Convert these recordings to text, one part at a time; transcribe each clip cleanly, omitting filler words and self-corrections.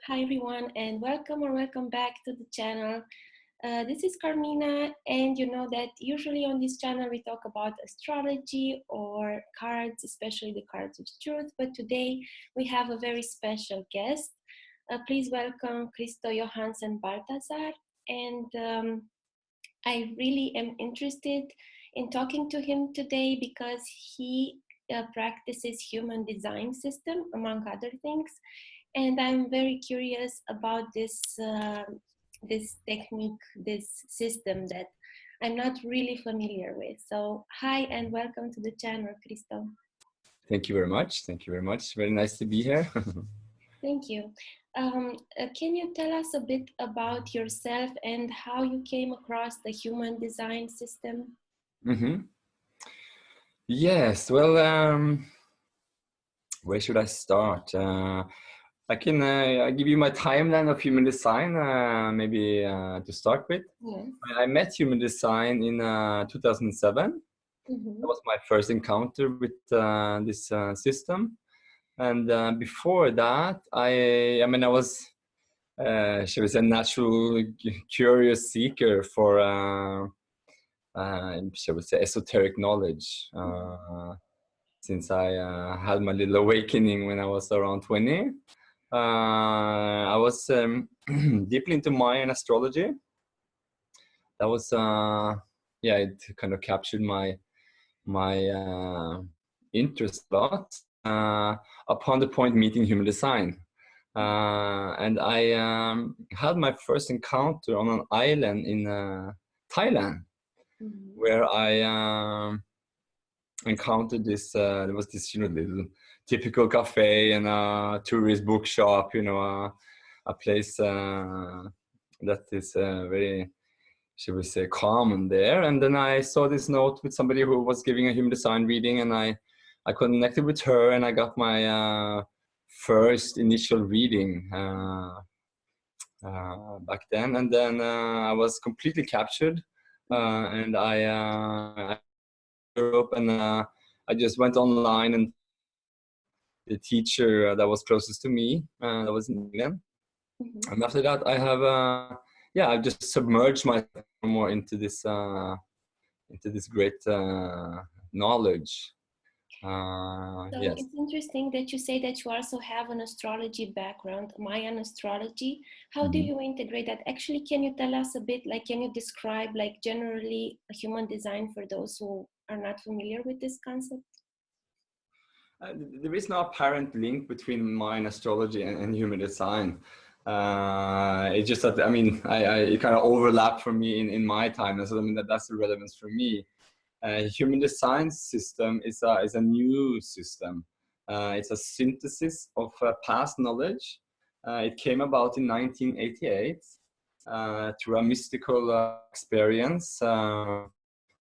Hi everyone, and welcome or welcome back to the channel. This is Carmina, and you know that usually on this channel we talk about astrology or cards, especially the cards of truth. But today we have a very special guest. Please welcome Christo Johansen Balthazar. And I really am interested in talking to him today because he practices human design system, among other things. And I'm very curious about this technique, this system that I'm not really familiar with. So hi and welcome to the channel, Christo. Thank you very much. Thank you very much. Very nice to be here. Thank you. Can you tell us a bit about yourself and how you came across the human design system? Yes, well, where should I start? I can give you my timeline of human design, maybe to start with. Yes. I met human design in 2007. That was my first encounter with this system. And before that, I was, shall we say, natural curious seeker for, shall we say, esoteric knowledge. Since I had my little awakening when I was around 20. I was deeply into Mayan astrology. That was, yeah, it kind of captured my interest a lot upon the point meeting human design. And I had my first encounter on an island in Thailand, where I encountered this. There was this, little typical cafe and a tourist bookshop. A place that is very, should we say, common there. And then I saw this note with somebody who was giving a human design reading, and I connected with her, and I got my first initial reading back then. And then I was completely captured, and I Europe, and I just went online, and the teacher that was closest to me, that was in England. And after that, I have I've just submerged myself more into this great knowledge. So Yes. it's interesting that you say that you also have an astrology background, Mayan astrology. How do you integrate that? Actually, can you tell us a bit, can you describe generally a human design for those who are not familiar with this concept? There is no apparent link between Mayan astrology and human design. It's just that, it kind of overlapped for me in my time. And so, that's the relevance for me. Human design system is a new system. It's a synthesis of past knowledge. It came about in 1988 through a mystical experience. An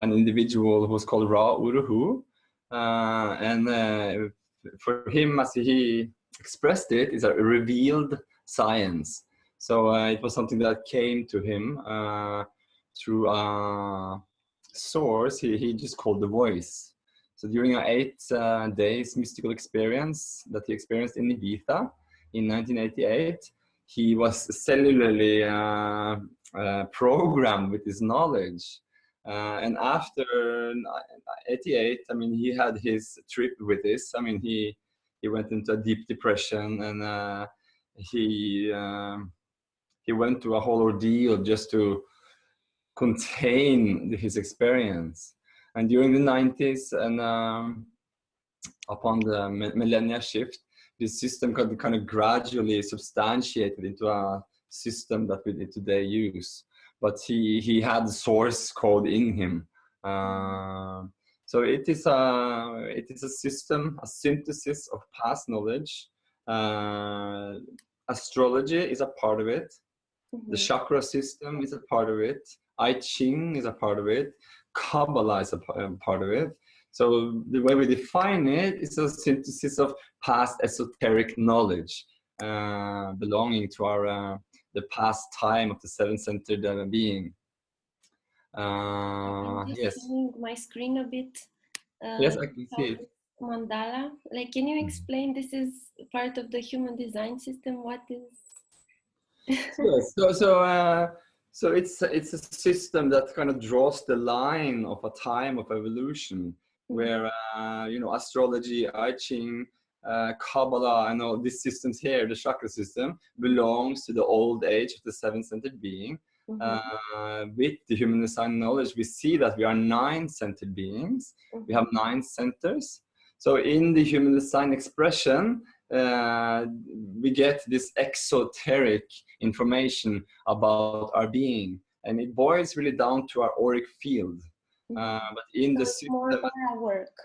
individual who was called Ra Uruhu. And for him, as he expressed it, is a revealed science. So it was something that came to him through a source he just called the voice. So during an 8 days mystical experience that he experienced in Ibiza in 1988, he was cellularly programmed with this knowledge. And after 88, he had his trip with this. He went into a deep depression, and he went through a whole ordeal just to contain his experience. And during the 90s, and upon the millennia shift, this system got kind of gradually substantiated into a system that we today use. But he had the source code in him. So it is a system, a synthesis of past knowledge. Astrology is a part of it. The chakra system is a part of it. I-Ching is a part of it. Kabbalah is a part of it. So the way we define it is a synthesis of past esoteric knowledge belonging to the past time of the seven-centered being. Yes. My screen a bit. Yes, I can see it. Mandala. Can you explain? This is part of the human design system. What is? Yes. So it's a system that kind of draws the line of a time of evolution, where astrology, I-Ching, Kabbalah, and all these systems here, the chakra system, belongs to the old age of the seven-centered being. With the human design knowledge, we see that we are nine-centered beings. We have nine centers. So in the human design expression, we get this exoteric information about our being, and it boils really down to our auric field. But in So the it's more system, aura work.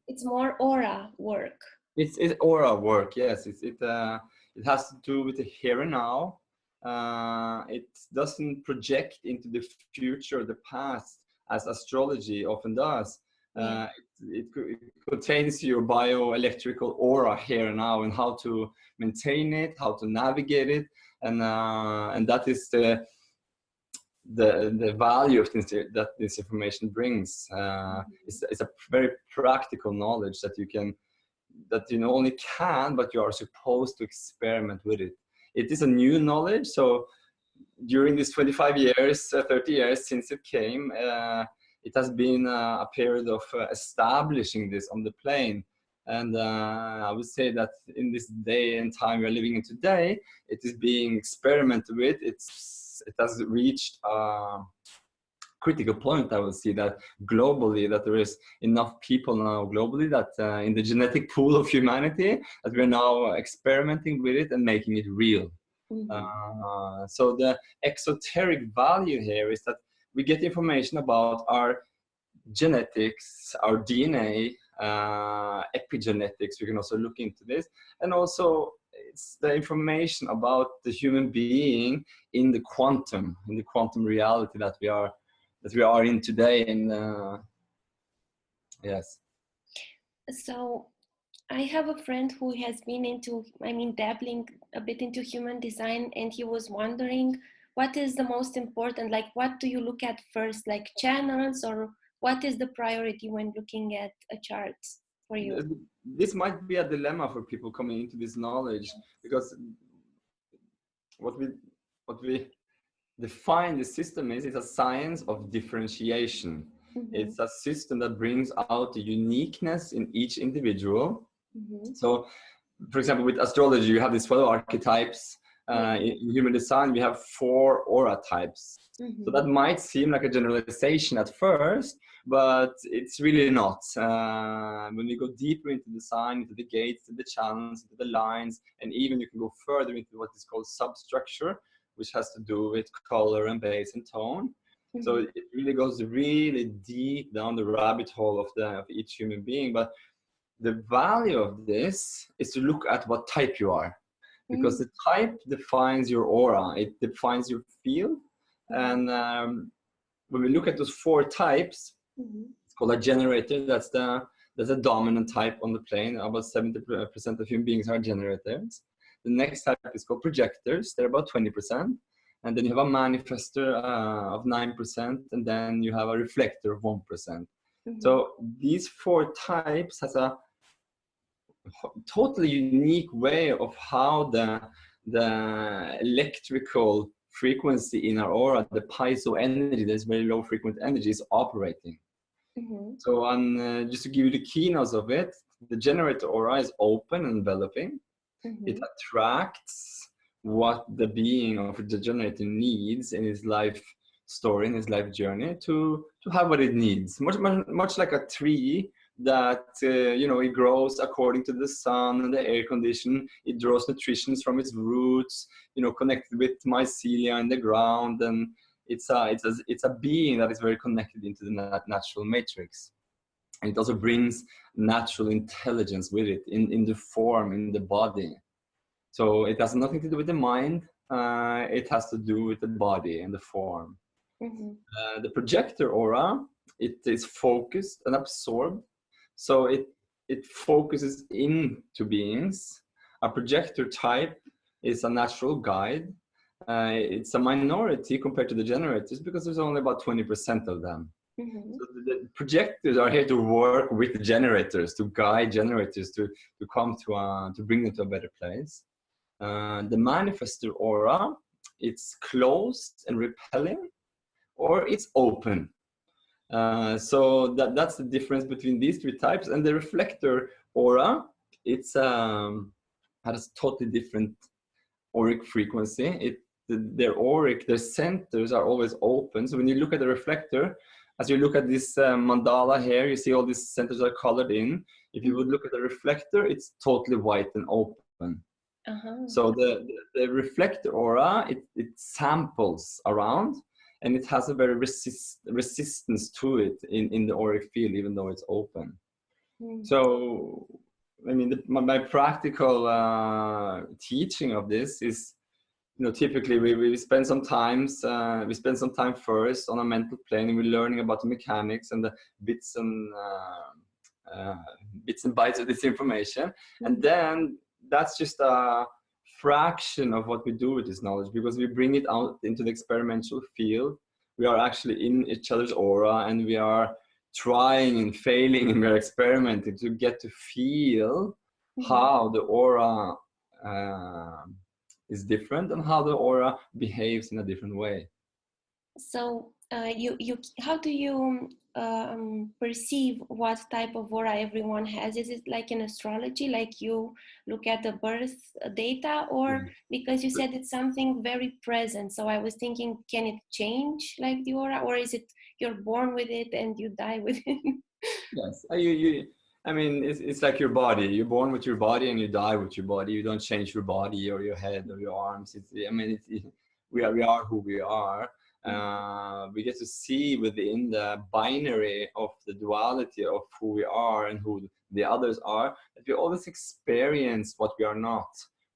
It's more aura work. It's aura work. Yes, it has to do with the here and now. It doesn't project into the future or the past as astrology often does. It contains your bioelectrical aura here and now, and how to maintain it, how to navigate it, and that is the value of this, that this information brings. It's a very practical knowledge that you not only can, but you are supposed to experiment with it. It is a new knowledge, so during these 25 years, 30 years since it came, it has been a period of establishing this on the plane. And I would say that in this day and time we are living in today, it is being experimented with. It has reached a critical point. I would see that globally, that there is enough people now globally that in the genetic pool of humanity, that we're now experimenting with it and making it real. So the exoteric value here is that we get information about our genetics, our DNA, epigenetics. We can also look into this, and also it's the information about the human being in the quantum reality that we are in today. And yes. So I have a friend who has been dabbling a bit into human design, and he was wondering what is the most important, like what do you look at first, like channels, or what is the priority when looking at a chart for you? This might be a dilemma for people coming into this knowledge, because what we define the system is a science of differentiation. It's a system that brings out the uniqueness in each individual. So, for example, with astrology, you have these 12 archetypes. In human design, we have 4 aura types. So that might seem like a generalization at first, but it's really not. When we go deeper into the sign, into the gates, into the channels, into the lines, and even you can go further into what is called substructure, which has to do with color and base and tone. So it really goes really deep down the rabbit hole of each human being. But the value of this is to look at what type you are, because the type defines your aura, it defines your field. And when we look at those 4 types, it's called a generator. That's a dominant type on the plane. About 70% of human beings are generators. The next type is called projectors. They're about 20%. And then you have a manifester of 9%, and then you have a reflector of 1%. So these 4 types has a totally unique way of how the electrical frequency in our aura, the piezo energy, that's very low frequent energy, is operating. So just to give you the keynotes of it, the generator aura is open and enveloping. It attracts what the being of the generator needs in his life story, in his life journey, to have what it needs. Much like a tree that it grows according to the sun and the air condition. It draws nutrition from its roots, connected with mycelia in the ground, and it's a being that is very connected into the natural matrix. And it also brings natural intelligence with it in the form, in the body. So it has nothing to do with the mind. It has to do with the body and the form. The projector aura, it is focused and absorbed. So it focuses into beings. A projector type is a natural guide. It's a minority compared to the generators because there's only about 20% of them. So the projectors are here to work with the generators, to guide generators to come to bring them to a better place. The manifestor aura, it's closed and repelling, or it's open. So that's the difference between these three types. And the reflector aura, it's has a totally different auric frequency. Their auric, their centers are always open. So when you look at the reflector, as you look at this mandala here, you see all these centers are colored in. If you would look at the reflector, it's totally white and open. So the reflector aura, it samples around, and it has a very resistance to it in the auric field, even though it's open. So, I mean, my practical teaching of this is, you know, typically we spend some time first on a mental plane, and we're learning about the mechanics and the bits and bytes of this information, and then that's just a fraction of what we do with this knowledge, because we bring it out into the experimental field. We are actually in each other's aura, and we are trying and failing, and we're experimenting to get to feel how the aura is different and how the aura behaves in a different way. So how do you perceive what type of aura everyone has? Is it like in astrology, like you look at the birth data, or because you said it's something very present, so I was thinking, can it change like the aura, or is it you're born with it and you die with it? Yes, I mean, it's like your body. You're born with your body and you die with your body. You don't change your body or your head or your arms. We are who we are. We get to see within the binary of the duality of who we are and who the others are, that we always experience what we are not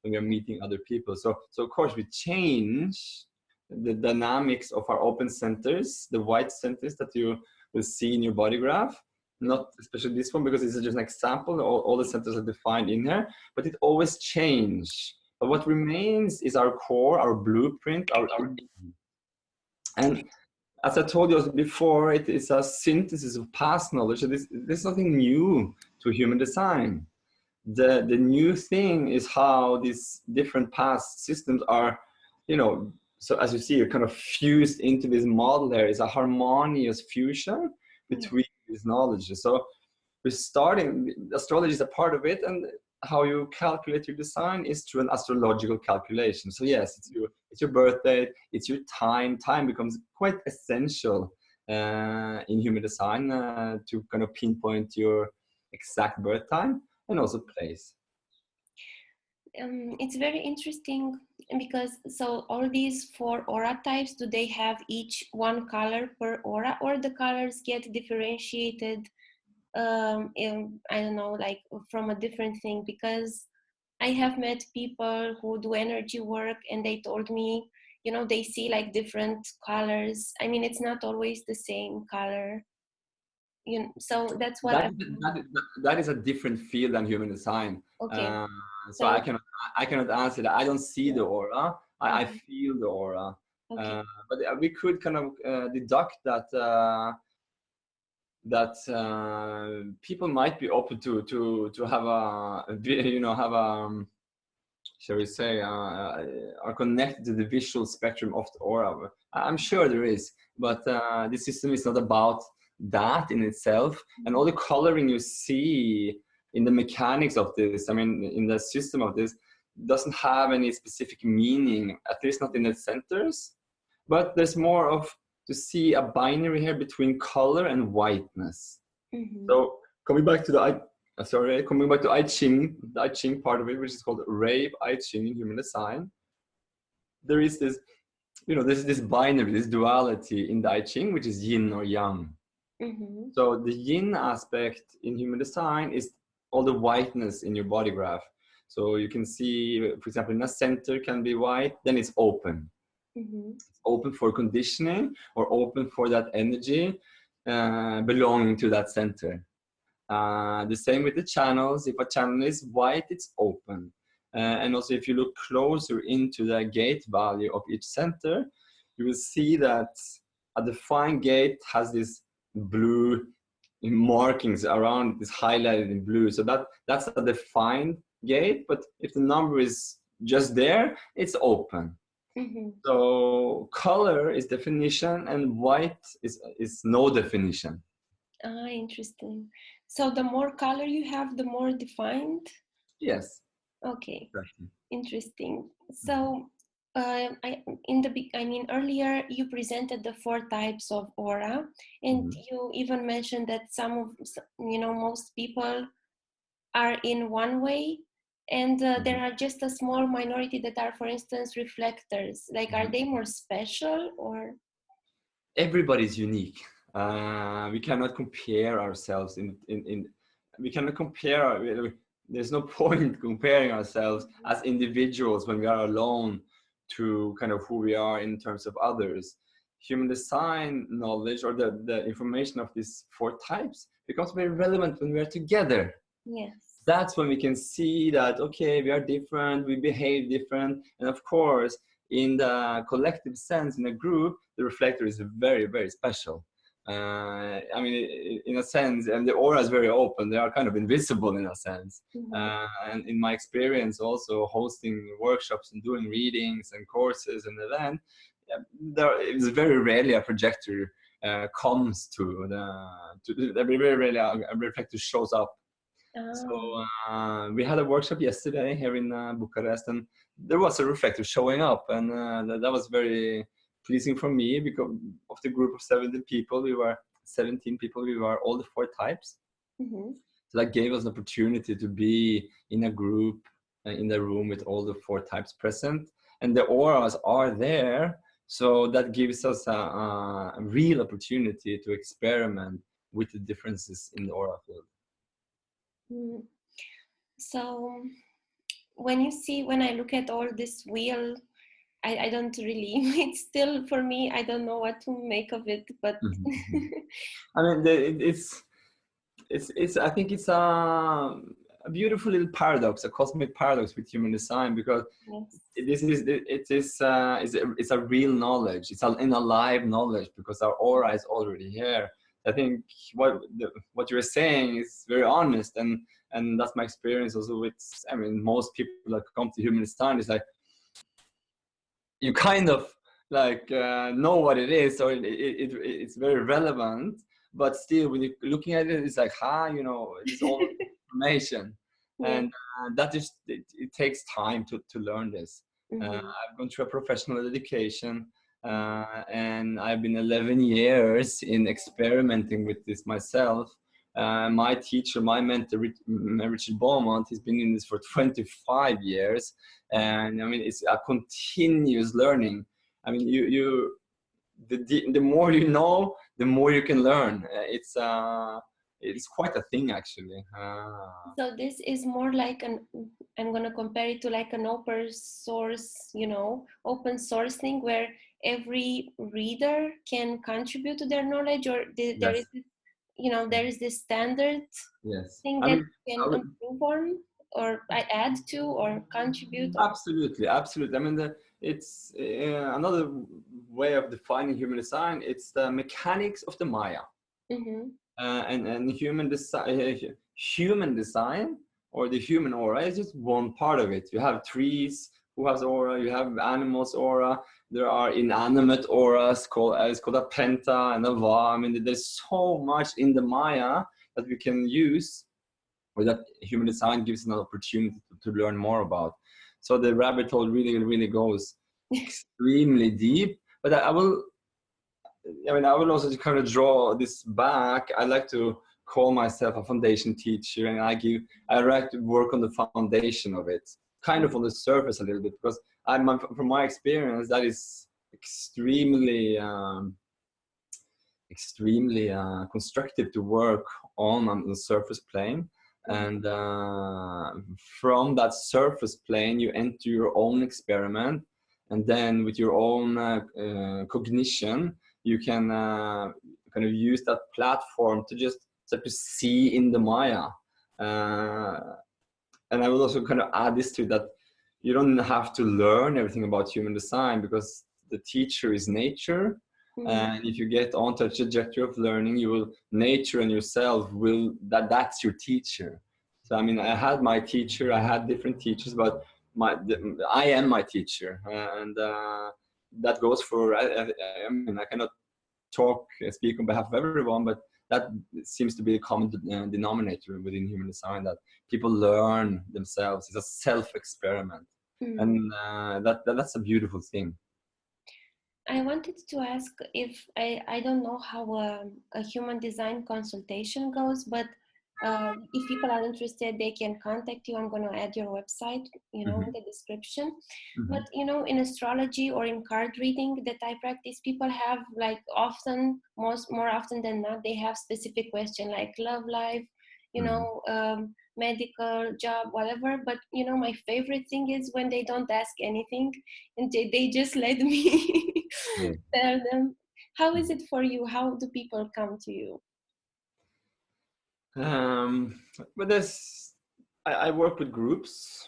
when we're meeting other people. So of course we change the dynamics of our open centers, the white centers that you will see in your body graph. Not especially this one, because this is just an example. All the centers are defined in here, but it always changes. But what remains is our core, our blueprint, our and as I told you before, it is a synthesis of past knowledge. So there's nothing new to human design. The new thing is how these different past systems are, you know, so as you see, you're kind of fused into this model. There is a harmonious fusion between these knowledges. So we're starting, astrology is a part of it, and how you calculate your design is through an astrological calculation. So yes, it's your birth date, it's your time. Time becomes quite essential in human design to kind of pinpoint your exact birth time and also place. It's very interesting, because so all these 4 aura types, do they have each one color per aura, or the colors get differentiated I don't know, like from a different thing? Because I have met people who do energy work, and they told me, you know, they see like different colors. I mean, it's not always the same color. You know, so that's what that is a different field than human design. Okay. So I cannot answer that. I don't see the aura. I feel the aura. Okay. But we could kind of deduct that people might be open to have shall we say, are connected to the visual spectrum of the aura. I'm sure there is, but this system is not about that in itself. And all the coloring you see in the mechanics of this, I mean, in the system of this, doesn't have any specific meaning, at least not in the centers. But there's more of to see a binary here between color and whiteness. So coming back to the I-Ching, the I-Ching part of it, which is called Rave I-Ching in human design. There is this, you know, this binary, this duality in the I-Ching, which is yin or yang. So the yin aspect in human design is all the whiteness in your body graph. So you can see, for example, in a center can be white, then it's open. It's open for conditioning or open for that energy belonging to that center. The same with the channels. If a channel is white, it's open. And also if you look closer into the gate value of each center, you will see that a defined gate has this blue markings around it, is highlighted in blue. So that's a defined gate. But if the number is just there, it's open. Mm-hmm. So color is definition and white is no definition. Ah, interesting. So the more color you have, the more defined? Yes. Okay, Exactly. interesting. So earlier you presented the 4 types of aura, and you even mentioned that most people are in one way, and there are just a small minority that are, for instance, reflectors. Like, are they more special, or? Everybody's unique. We cannot compare ourselves we cannot compare. There's no point comparing ourselves as individuals when we are alone to kind of who we are in terms of others. Human design knowledge, or the information of these 4 types, becomes very relevant when we are together. Yes. That's when we can see that, okay, we are different, we behave different, and of course, in the collective sense, in a group, the reflector is very, very special. I mean, in a sense, and the aura is very open. They are kind of invisible in a sense. And in my experience, also hosting workshops and doing readings and courses and events, there is very rarely a projector comes to very rarely a reflector shows up. So we had a workshop yesterday here in Bucharest, and there was a reflector showing up, and that was very pleasing for me, because of the group of 17 people, we were all the 4 types. So that gave us an opportunity to be in a group, in the room with all the 4 types present, and the auras are there. So that gives us a real opportunity to experiment with the differences in the aura field. So when I look at all this wheel, I don't really, it's still, for me, I don't know what to make of it, but I mean, I think it's a beautiful little paradox, a cosmic paradox with human design, because it's a real knowledge. It's an alive knowledge, because our aura is already here. I think what you're saying is very honest, and that's my experience also with, I mean, most people that come to human design is like, you kind of like know what it is, or it's very relevant, but still when you're looking at it, it's like, it's all information. And that is, it takes time to learn this. I've gone through a professional education, and I've been 11 years in experimenting with this myself. My teacher, my mentor, Richard Beaumont, he's been in this for 25 years. And I mean, it's a continuous learning. I mean, the more you know, the more you can learn. It's quite a thing, actually. So this is more like I'm going to compare it to like an open source thing, where every reader can contribute to their knowledge, or there is, there is this standard thing that can improve on, or I add to, or contribute. Absolutely. I mean, it's another way of defining human design. It's the mechanics of the Maya. And human design, or the human aura, is just one part of it. You have trees who has aura, you have animals aura, there are inanimate auras it's called a penta and a va. I mean, there's so much in the Maya that we can use, or that human design gives an opportunity to learn more about. So the rabbit hole really, really goes extremely deep. But I will also kind of draw this back. I like to call myself a foundation teacher, and I like to work on the foundation of it, kind of on the surface a little bit, because from my experience, that is extremely constructive to work on the surface plane. And from that surface plane, you enter your own experiment, and then with your own cognition, you can kind of use that platform to just start to see in the Maya. And I will also kind of add this to that: you don't have to learn everything about human design, because the teacher is nature. And if you get onto a trajectory of learning, nature and yourself that's your teacher. So I mean, I had my teacher, I had different teachers, but I am my teacher, and that goes for. I mean, I cannot speak on behalf of everyone, but that seems to be a common denominator within human design, that people learn themselves. It's a self-experiment, and that's a beautiful thing. I wanted to ask if I don't know how a human design consultation goes, but if people are interested, they can contact you. I'm going to add your website, in the description. But, in astrology or in card reading that I practice, people have like more often than not, they have specific questions like love life, medical, job, whatever. But, my favorite thing is when they don't ask anything and they just let me tell them. How is it for you? How do people come to you? But I work with groups,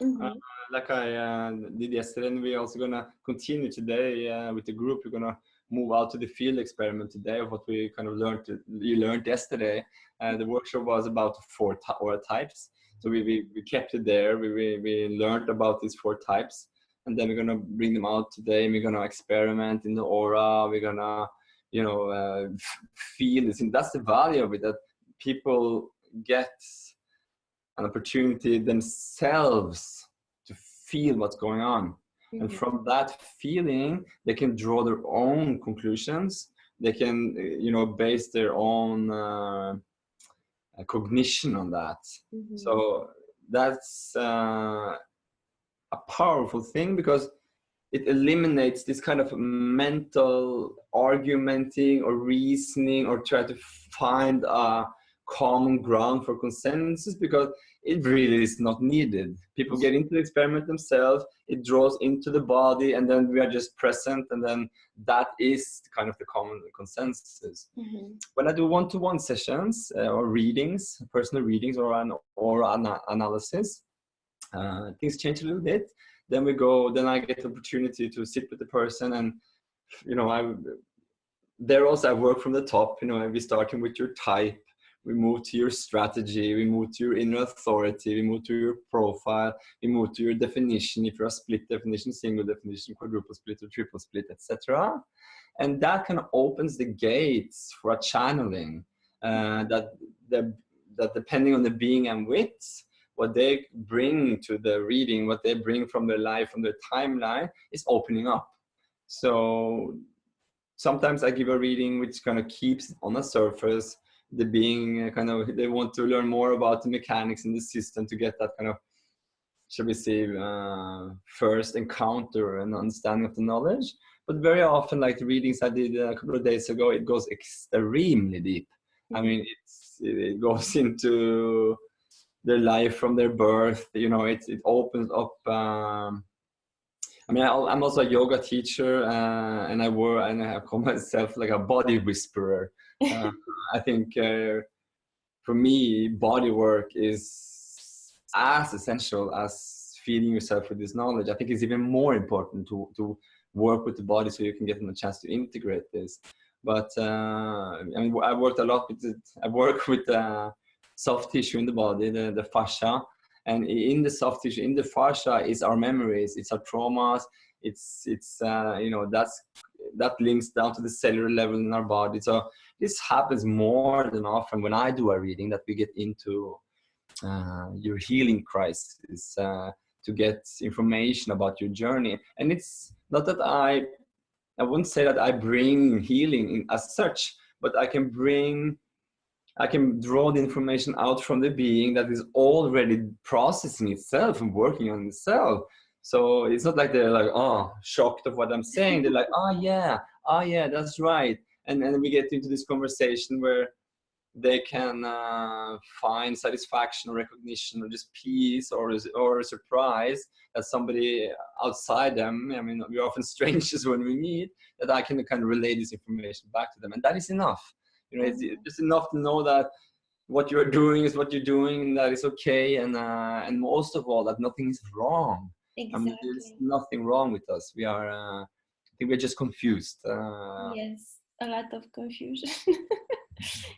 like I did yesterday, and we're also gonna continue today with the group. We're gonna move out to the field experiment today of what we kind of learned yesterday. The workshop was about 4 aura types, so we kept it there. We learned about these 4 types, and then we're gonna bring them out today. We're gonna experiment in the aura. We're gonna feel this, and that's the value of it, that people get an opportunity themselves to feel what's going on. And from that feeling, they can draw their own conclusions. They can, base their own cognition on that. So that's a powerful thing, because it eliminates this kind of mental argumenting or reasoning or try to find a common ground for consensus, because it really is not needed. People get into the experiment themselves, it draws into the body, and then we are just present, and then that is kind of the common consensus. When I do one-to-one sessions or readings, personal readings or an analysis, things change a little bit. Then I get the opportunity to sit with the person, and I work from the top. We starting with your type, we move to your strategy, we move to your inner authority, we move to your profile, we move to your definition, if you're a split definition, single definition, quadruple split or triple split, etc. And that kind of opens the gates for a channeling that depending on the being I'm with, what they bring to the reading, what they bring from their life, from their timeline, is opening up. So sometimes I give a reading which kind of keeps on the surface. The being they want to learn more about the mechanics in the system to get that kind of, shall we say, first encounter and understanding of the knowledge. But very often, like the readings I did a couple of days ago, it goes extremely deep. I mean, it goes into their life from their birth. It opens up. I mean, I'm also a yoga teacher, and I call myself like a body whisperer. I think for me, body work is as essential as feeding yourself with this knowledge. I think it's even more important to work with the body so you can get a chance to integrate this. But I mean, I worked a lot with it. I work with soft tissue in the body, the fascia. And in the soft tissue, in the fascia, is our memories, it's our traumas, that links down to the cellular level in our body. So this happens more than often when I do a reading, that we get into your healing crisis, to get information about your journey. And it's not that I wouldn't say that I bring healing as such, but I can draw the information out from the being that is already processing itself and working on itself. So it's not like they're like, oh, shocked of what I'm saying. They're like, oh yeah, that's right. And then we get into this conversation where they can find satisfaction or recognition or just peace or a surprise that somebody outside them, I mean, we're often strangers when we meet, that I can kind of relay this information back to them. And that is enough. It's just enough to know that what you're doing is what you're doing, and that is okay, and most of all, that nothing is wrong. Exactly. I mean, there's nothing wrong with us. We are, I think we're just confused. Yes, a lot of confusion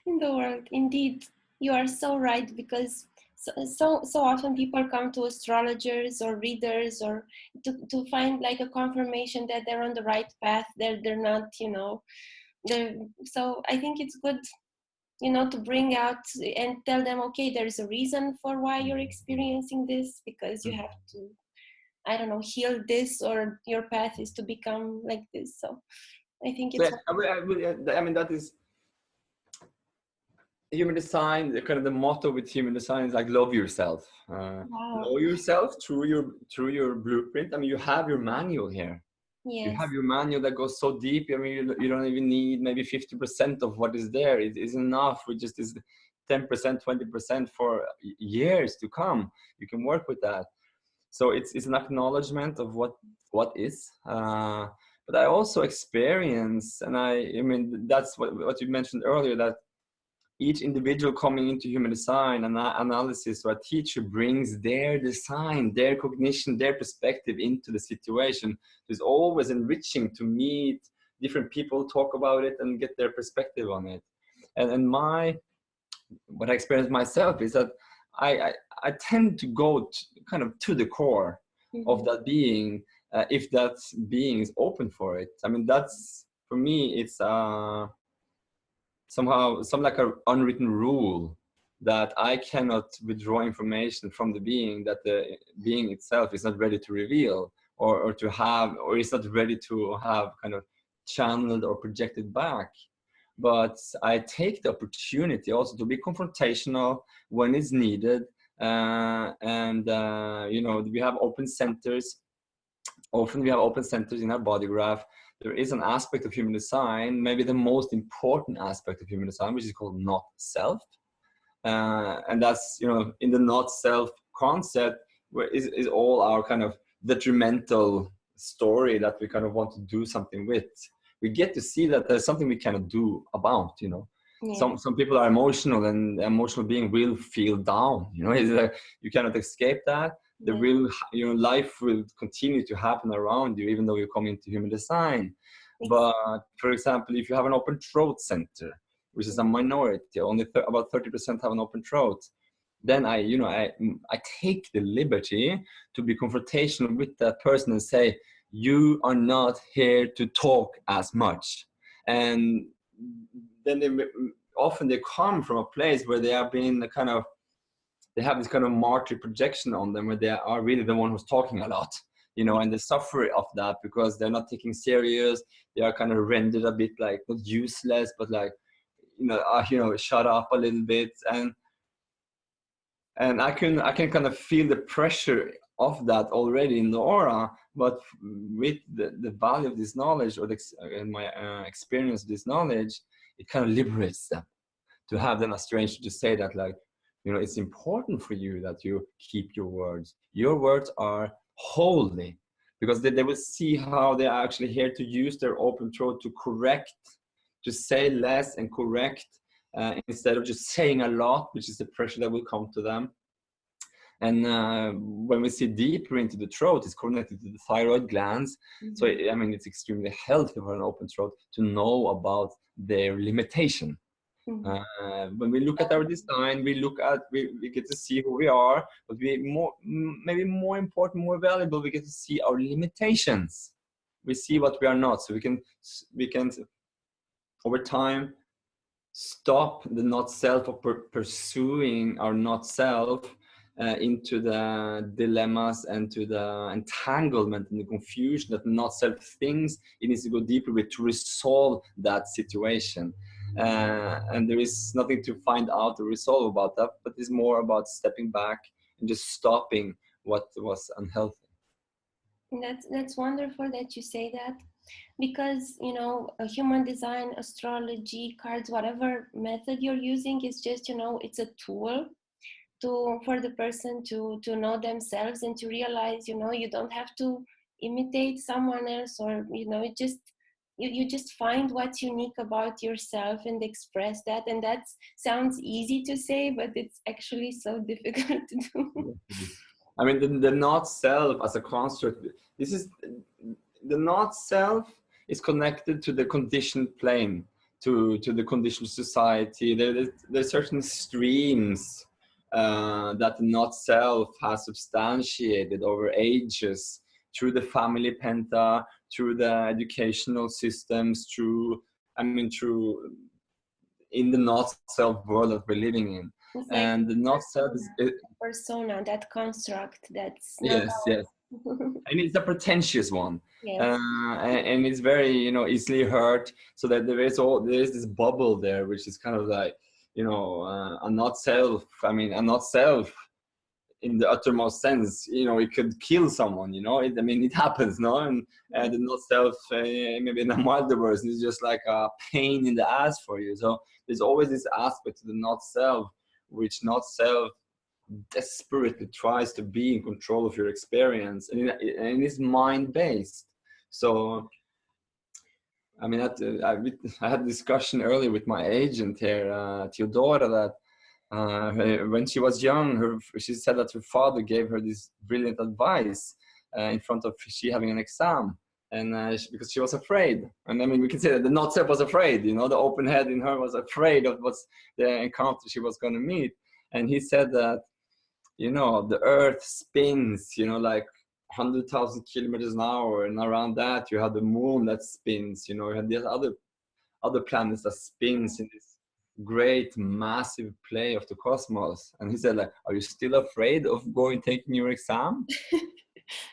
in the world. Indeed, you are so right, because so often people come to astrologers or readers or to find like a confirmation that they're on the right path, they're not, you know, they're, so I think it's good, you know, to bring out and tell them, okay, there's a reason for why you're experiencing this, because you have to, I don't know, heal this, or your path is to become like this. So I think So it's I mean, that is human design. The kind of the motto with human design is like love yourself. wow. Know yourself through your blueprint. I mean, you have your manual here. You Yes. have your manual that goes so deep. I mean, you don't even need maybe 50% of what is there. It is enough with just this 10%, 20% for years to come. You can work with that. So it's an acknowledgement of what is. But I also experience, and I mean, that's what you mentioned earlier, that each individual coming into human design and analysis or a teacher brings their design, their cognition, their perspective into the situation. It's always enriching to meet different people, talk about it, and get their perspective on it. And what I experienced myself is that I tend to go kind of to the core of that being, if that being is open for it. I mean, that's, for me, it's somehow some like an unwritten rule that I cannot withdraw information from the being that the being itself is not ready to reveal, or to have, or is not ready to have kind of channeled or projected back. But I take the opportunity also to be confrontational when it's needed. You know, we have open centers. Often we have open centers in our body graph. There is an aspect of human design, maybe the most important aspect of human design, which is called not self. And that's, you know, in the not self concept, where is all our kind of detrimental story that we kind of want to do something with. We get to see that there's something we cannot do about, you know. Yeah. Some people are emotional, and the emotional being will feel down, you know. It's like you cannot escape that. The Yeah. real, you know, life will continue to happen around you even though you come into human design. But for example, if you have an open throat center, which is a minority, only about 30% have an open throat, then I take the liberty to be confrontational with that person and say, you are not here to talk as much. And then often they come from a place where they have been kind of, they have this kind of martyr projection on them, where they are really the one who's talking a lot, you know, and they suffer of that because they're not taking serious. They are kind of rendered a bit like, not useless, but like, shut up a little bit. And I can kind of feel the pressure of that already in the aura. But with the value of this knowledge, or in my experience of this knowledge, it kind of liberates them to have them a stranger to say that, like, you know, it's important for you that you keep your words. Your words are holy, because they will see how they are actually here to use their open throat to correct, to say less and correct, instead of just saying a lot, which is the pressure that will come to them. And when we see deeper into the throat, it's connected to the thyroid glands. So, I mean, it's extremely healthy for an open throat to know about their limitation. When we look at our design, we get to see who we are, but maybe more important, more valuable, we get to see our limitations. We see what we are not, so we can over time stop the not self of pursuing our not self into the dilemmas and to the entanglement and the confusion that not self thinks it needs to go deeper with to resolve that situation. And there is nothing to find out or resolve about that, but it's more about stepping back and just stopping what was unhealthy. That's wonderful that you say that, because, you know, a human design, astrology, cards, whatever method you're using is just, you know, it's a tool for the person to know themselves and to realize, you know, you don't have to imitate someone else, or, you know, it just you just find what's unique about yourself and express that. And that sounds easy to say, but it's actually so difficult to do. I mean, the not self as a construct, this is the not self is connected to the conditioned plane, to the conditioned society. There's certain streams that the not self has substantiated over ages through the family penta, through the educational systems, through in the not self world that we're living in. It's like And the not self is persona, that construct that's not yes, yes. And it's a pretentious one. yes. And it's very, you know, easily hurt, so that there is this bubble there, which is kind of like, you know, a not self. I mean, a not self in the uttermost sense, you know, it could kill someone, you know. I mean, it happens, no? And the not self, maybe in a milder version, is just like a pain in the ass for you. So there's always this aspect to the not self, which not self desperately tries to be in control of your experience, and it's mind-based. So I mean, I had a discussion earlier with my agent here, Theodora, that when she was young, she said that her father gave her this brilliant advice in front of she having an exam, and because she was afraid. And I mean, we can say that the not self was afraid, you know, the open head in her was afraid of what's the encounter she was going to meet. And he said that, you know, the earth spins, you know, like 100,000 kilometers an hour, and around that you have the moon that spins, you know, you have these other planets that spins in this great massive play of the cosmos. And he said, like, are you still afraid of taking your exam?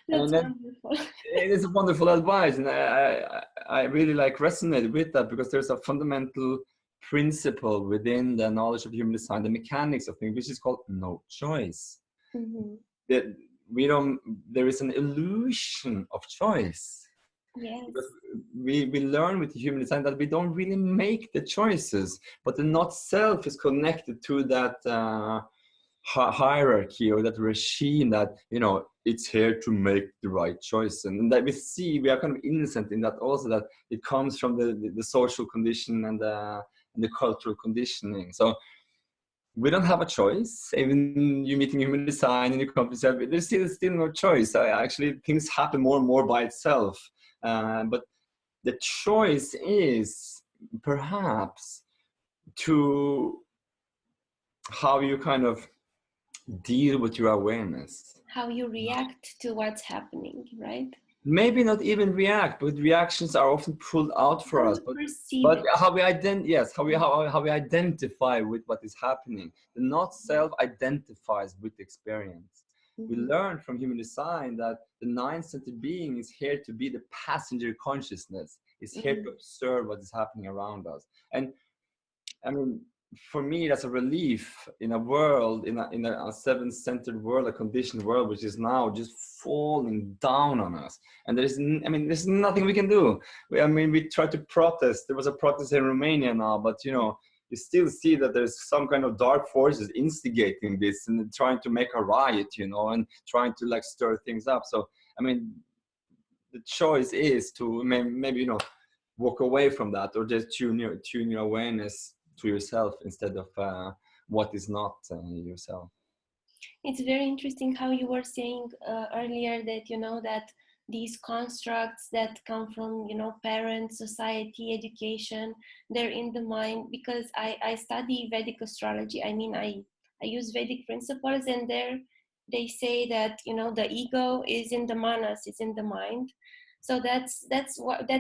That's And then, wonderful. it is a wonderful advice, and I really like resonated with that, because there's a fundamental principle within the knowledge of human design, the mechanics of things, which is called no choice. Mm-hmm. That there is an illusion of choice. Yes. Because we learn with the human design that we don't really make the choices, but the not self is connected to that hierarchy, or that regime that, you know, it's here to make the right choice. And that we are kind of innocent in that also, that it comes from the social condition and the cultural conditioning. So we don't have a choice. Even you meeting human design in your company, there's still no choice. Actually, things happen more and more by itself. But the choice is perhaps to how you kind of deal with your awareness. How you react to what's happening, right? Maybe not even react, but reactions are often pulled out for us. But how we how we identify with what is happening. The not self identifies with the experience. Mm-hmm. We learn from human design that the nine-centered being is here to be the passenger consciousness, is here to observe what is happening around us. And I mean, for me, that's a relief in a world, in a seven-centered world, a conditioned world, which is now just falling down on us. And there's nothing we can do. We try to protest. There was a protest in Romania now, but you know, you still see that there's some kind of dark forces instigating this and trying to make a riot, you know, and trying to like stir things up. So, I mean, the choice is to maybe, you know, walk away from that, or just tune your awareness to yourself instead of what is not yourself. It's very interesting how you were saying earlier that, you know, that these constructs that come from, you know, parents, society, education, they're in the mind. Because I study Vedic astrology. I mean, I use Vedic principles, and there they say that, you know, the ego is in the manas, it's in the mind. So that's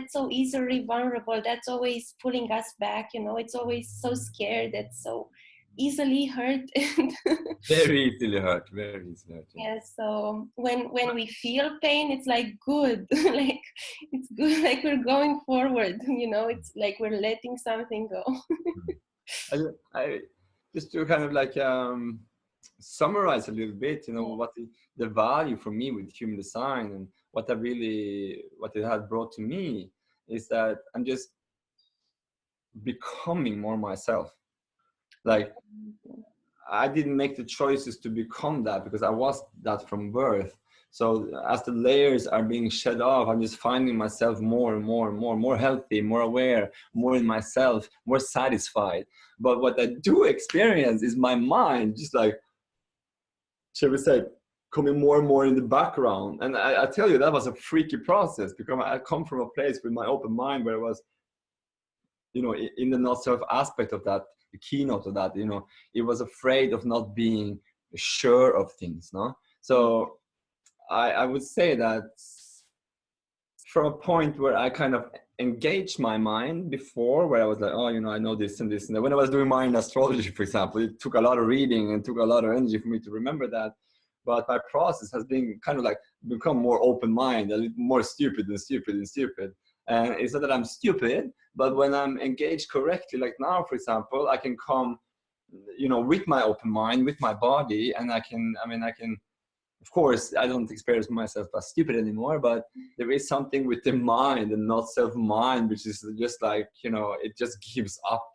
so easily vulnerable. That's always pulling us back, you know. It's always so scared. That's so easily hurt. Very easily hurt. Very easily hurt. Yeah. So when we feel pain, it's like good, like it's good, like we're going forward. You know, it's like we're letting something go. I just to kind of like summarize a little bit, you know, what the value for me with human design and what it had brought to me is that I'm just becoming more myself. Like, I didn't make the choices to become that, because I was that from birth. So as the layers are being shed off, I'm just finding myself more and more and more, more healthy, more aware, more in myself, more satisfied. But what I do experience is my mind just like, shall we say, coming more and more in the background. And I tell you, that was a freaky process, because I come from a place with my open mind where I was, you know, in the not self aspect of that keynote of that. You know, it was afraid of not being sure of things. No, so I would say that from a point where I kind of engaged my mind before, where I was like, oh, you know, I know this and this and that. When I was doing mine astrology, for example, it took a lot of reading and took a lot of energy for me to remember that. But my process has been kind of like become more open-minded, a little more stupid and stupid and stupid. And it's not that I'm stupid, but when I'm engaged correctly, like now, for example, I can come, you know, with my open mind, with my body, and I can, of course, I don't experience myself as stupid anymore, but there is something with the mind and not self-mind, which is just like, you know, it just gives up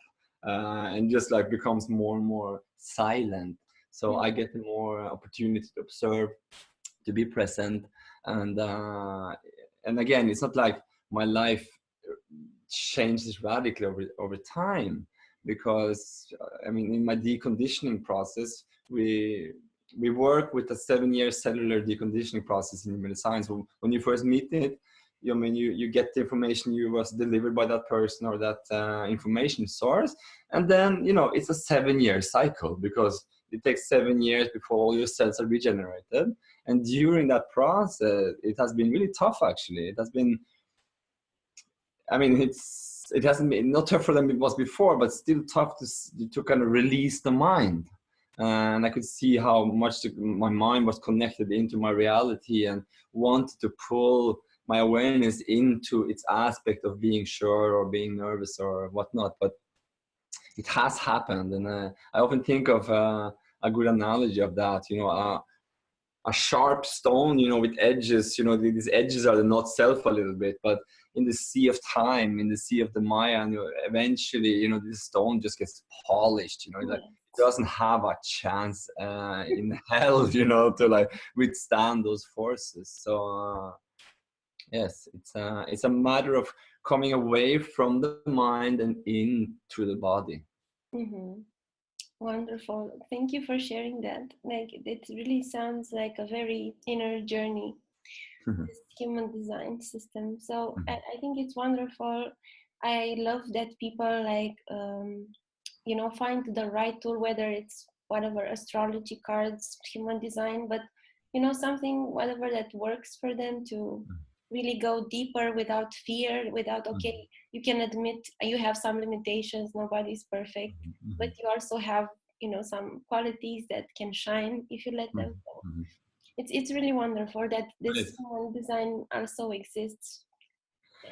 and just like becomes more and more silent. So I get more opportunity to observe, to be present, and again, it's not like my life changes radically over time, because I mean, in my deconditioning process, we work with a 7-year cellular deconditioning process in human science. When you first meet it, you get the information you was delivered by that person or that information source, and then, you know, it's a 7-year cycle, because it takes 7 years before all your cells are regenerated. And during that process, it has been really tough, actually. It has been, I mean, it hasn't been not tougher than it was before, but still tough to kind of release the mind. And I could see how much my mind was connected into my reality and wanted to pull my awareness into its aspect of being sure or being nervous or whatnot. But it has happened, and I often think of a good analogy of that. You know, a sharp stone, you know, with edges. You know, these edges are the not self a little bit, but in the sea of time, in the sea of the Maya, and eventually, you know, this stone just gets polished. You know, like it doesn't have a chance in hell, you know, to like withstand those forces. So yes, it's a matter of coming away from the mind and into the body. Wonderful. Thank you for sharing that. Like, it really sounds like a very inner journey, this human design system. So I think it's wonderful. I love that people like, you know, find the right tool, whether it's whatever, astrology cards, human design, but, you know, something, whatever that works for them to really go deeper without fear, without, okay, you can admit you have some limitations, nobody's perfect, but you also have, you know, some qualities that can shine if you let them. So it's really wonderful that this human design also exists.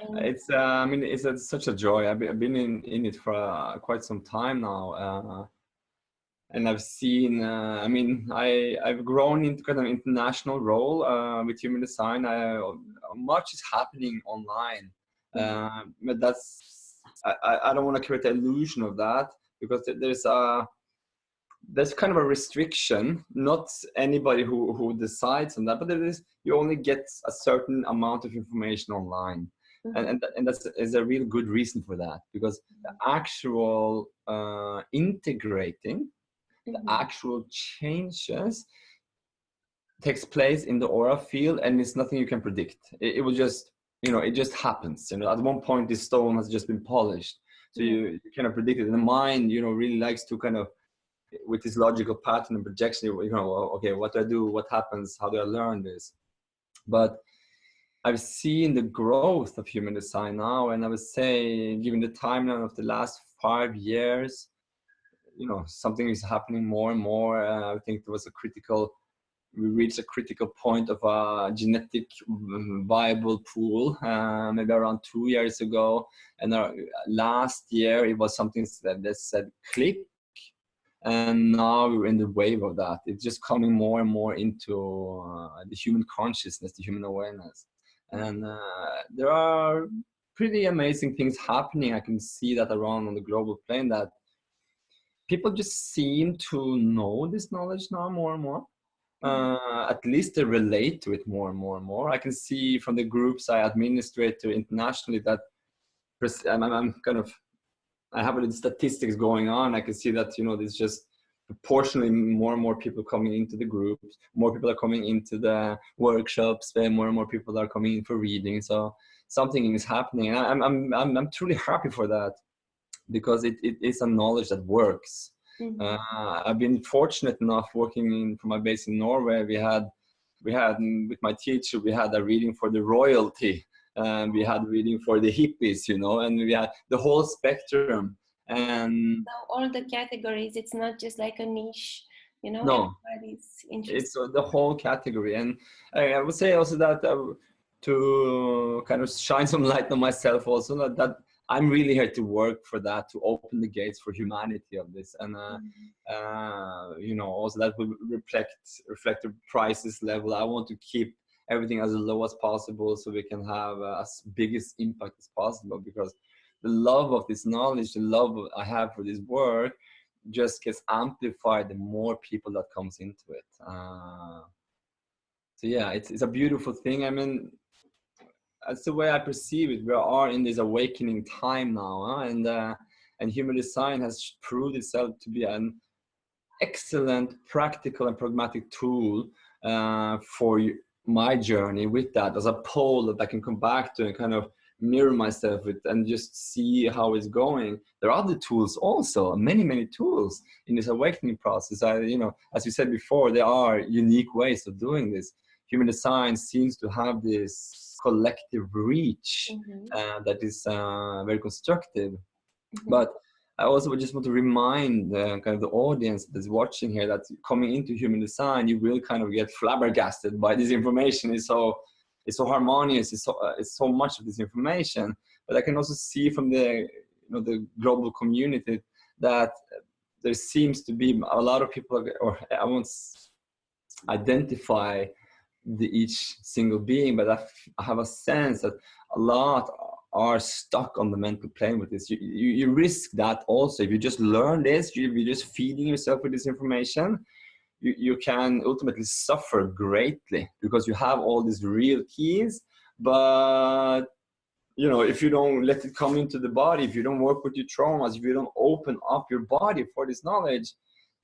And it's I mean, it's such a joy. I've been in it for quite some time now, and I've seen, I mean, I've grown into kind of an international role with human design. Much is happening online, but I don't want to create the illusion of that, because there's kind of a restriction. Not anybody who decides on that, but there is, you only get a certain amount of information online. And that's is a real good reason for that, because the actual integrating, the actual changes takes place in the aura field, and it's nothing you can predict. It will just, you know, it just happens. You know, at one point this stone has just been polished, so you cannot predict it. And the mind, you know, really likes to kind of, with this logical pattern and projection, you know, okay, what do I do? What happens? How do I learn this? But I've seen the growth of human design now, and I would say, given the timeline of the last 5 years, you know, something is happening more and more. I think there was we reached a critical point of a genetic viable pool, maybe around 2 years ago. And last year, it was something that said click. And now we're in the wave of that. It's just coming more and more into the human consciousness, the human awareness. And there are pretty amazing things happening. I can see that around on the global plane, that people just seem to know this knowledge now more and more. At least they relate to it more and more and more. I can see from the groups I administrate to internationally that I'm kind of, I have the statistics going on. I can see that, you know, there's just proportionally more and more people coming into the groups, more people are coming into the workshops, and more people are coming in for reading. So something is happening, and I'm truly happy for that, because it is a knowledge that works. I've been fortunate enough working from my base in Norway. We had with my teacher, we had a reading for the royalty, and we had reading for the hippies, you know, and we had the whole spectrum. And so all the categories, it's not just like a niche, you know, no, everybody's interested. it's the whole category. And I would say also that to kind of shine some light on myself also, that I'm really here to work for that, to open the gates for humanity of this. And you know, also that will reflect the prices level. I want to keep everything as low as possible so we can have as biggest impact as possible, because the love of this knowledge, the love I have for this work just gets amplified the more people that comes into it. So yeah, it's a beautiful thing. I mean, that's the way I perceive it. We are in this awakening time now, huh? And human design has proved itself to be an excellent practical and pragmatic tool for my journey with that, as a pole that I can come back to and kind of mirror myself with and just see how it's going. There are other tools also, many tools in this awakening process. You know, as you said before, there are unique ways of doing this. Human design seems to have this collective reach that is very constructive. But I also just want to remind kind of the audience that's watching here that coming into human design, you will kind of get flabbergasted by this information. It's so harmonious. It's so much of this information. But I can also see from the the global community that there seems to be a lot of people, or I won't identify each single being, but I have a sense that a lot are stuck on the mental plane with this. You risk that also. If you just learn this, you're just feeding yourself with this information, you can ultimately suffer greatly, because you have all these real keys, but you know, if you don't let it come into the body, if you don't work with your traumas, if you don't open up your body for this knowledge,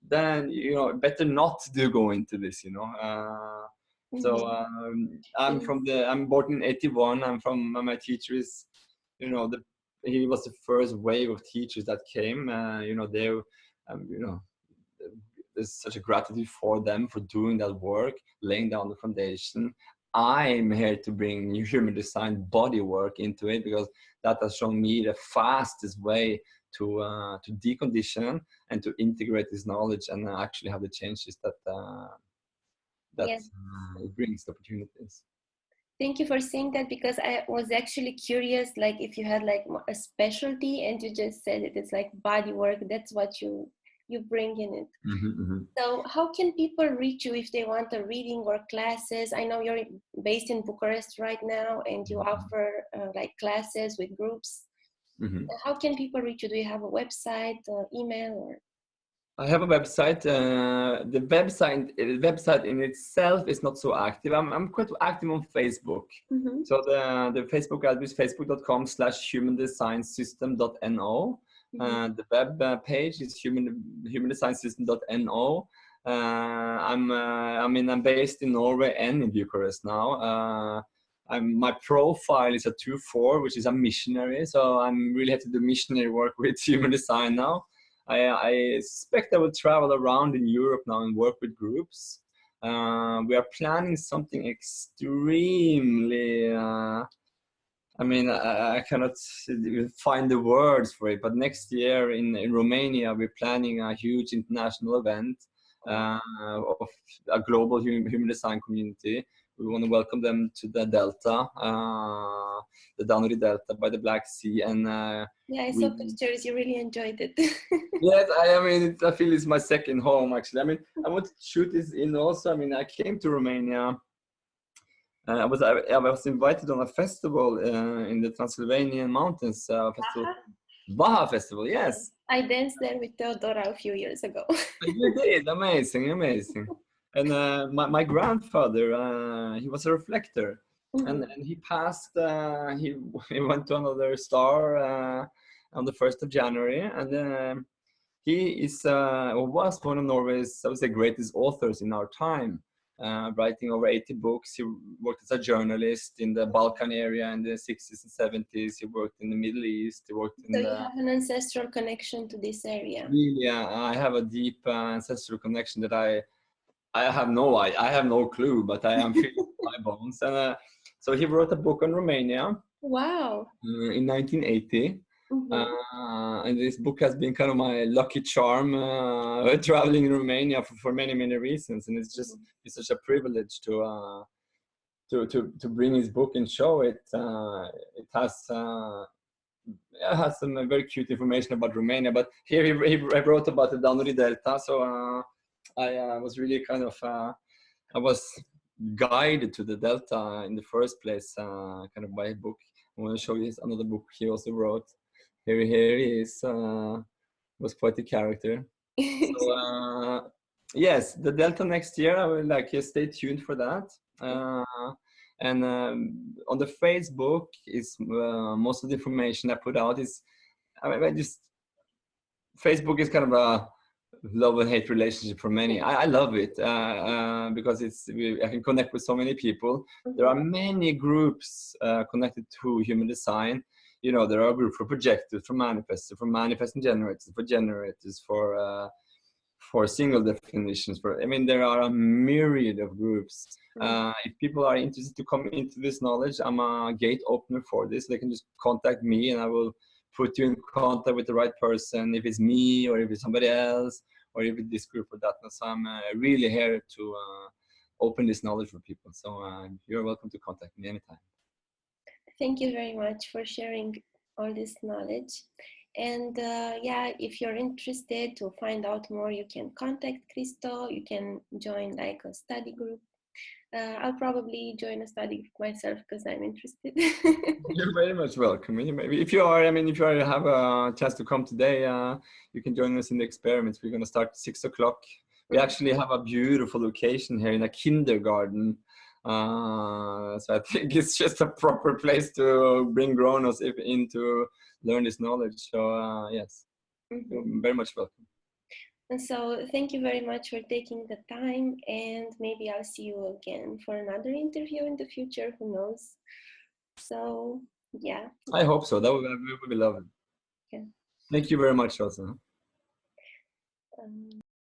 then better not to go into this. So I'm born in 81. I'm from my teacher is, he was the first wave of teachers that came. There's such a gratitude for them for doing that work, laying down the foundation. I'm here to bring human design body work into it, because that has shown me the fastest way to decondition and to integrate this knowledge and actually have the changes that it brings, the opportunities. Thank you for saying that, because I was actually curious, like if you had like a specialty, and you just said it's like body work. That's what you bring in it. So how can people reach you if they want a reading or classes? I know you're based in Bucharest right now, and you offer like classes with groups. How can people reach you? Do you have a website, email, or? I have a website. The website in itself is not so active. I'm quite active on Facebook. So the Facebook address is facebook.com/humandesignsystem.no. The web page is humandesignsystem.no. I'm based in Norway and in Bucharest now. My profile is a 2-4, which is a missionary. So I'm really have to do missionary work with human design now. I suspect I will travel around in Europe now and work with groups. We are planning something extremely, I cannot find the words for it, but next year in Romania, we're planning a huge international event of a global human design community. We want to welcome them to the Delta, the Danuri Delta by the Black Sea. And I saw pictures. You really enjoyed it. Yes, I feel it's my second home, actually. I want to shoot this in also. I came to Romania. I was invited on a festival in the Transylvanian mountains. Baja Festival, yes. I danced there with Theodora a few years ago. You did, amazing. And my grandfather, he was a reflector, and he passed. He went to another star on the 1st of January, and he is was one of Norway's, I would say, greatest authors in our time. writing over 80 books. He worked as a journalist in the Balkan area in the 60s and 70s. He worked in the Middle East. He worked in So you have an ancestral connection to this area. Really, I have a deep ancestral connection that I have no clue, but I am feeling my bones. And so he wrote a book on Romania. Wow. In 1980. And this book has been kind of my lucky charm traveling in Romania for many, many reasons. And it's just it's such a privilege to bring his book and show it. It has some very cute information about Romania, but here he wrote about the Danuri Delta. So I was really kind of I was guided to the Delta in the first place, kind of by a book. I want to show you another book he also wrote. Here he is. Was quite a character. So yes, the Delta next year. I will stay tuned for that. And on the Facebook is most of the information I put out is. I just Facebook is kind of a love and hate relationship for many. I love it because I can connect with so many people. There are many groups connected to human design. You know, there are groups for projectors, for manifesting generators, for single definitions. There are a myriad of groups. If people are interested to come into this knowledge, I'm a gate opener for this. They can just contact me and I will put you in contact with the right person, if it's me or if it's somebody else or if it's this group or that. So I'm really here to open this knowledge for people. So you're welcome to contact me anytime. Thank you very much for sharing all this knowledge. And yeah, if you're interested to find out more, you can contact Christo. You can join a study group. I'll probably join a study group myself because I'm interested. You're very much welcome. Maybe if you have a chance to come today, you can join us in the experiments. We're going to start at 6 o'clock. We actually have a beautiful location here in a kindergarten. So I think it's just a proper place to bring grown-ups in to learn this knowledge. So yes, you're very much welcome. And so thank you very much for taking the time, and maybe I'll see you again for another interview in the future, who knows. So yeah. I hope so. That would be lovely. Yeah. Thank you very much also.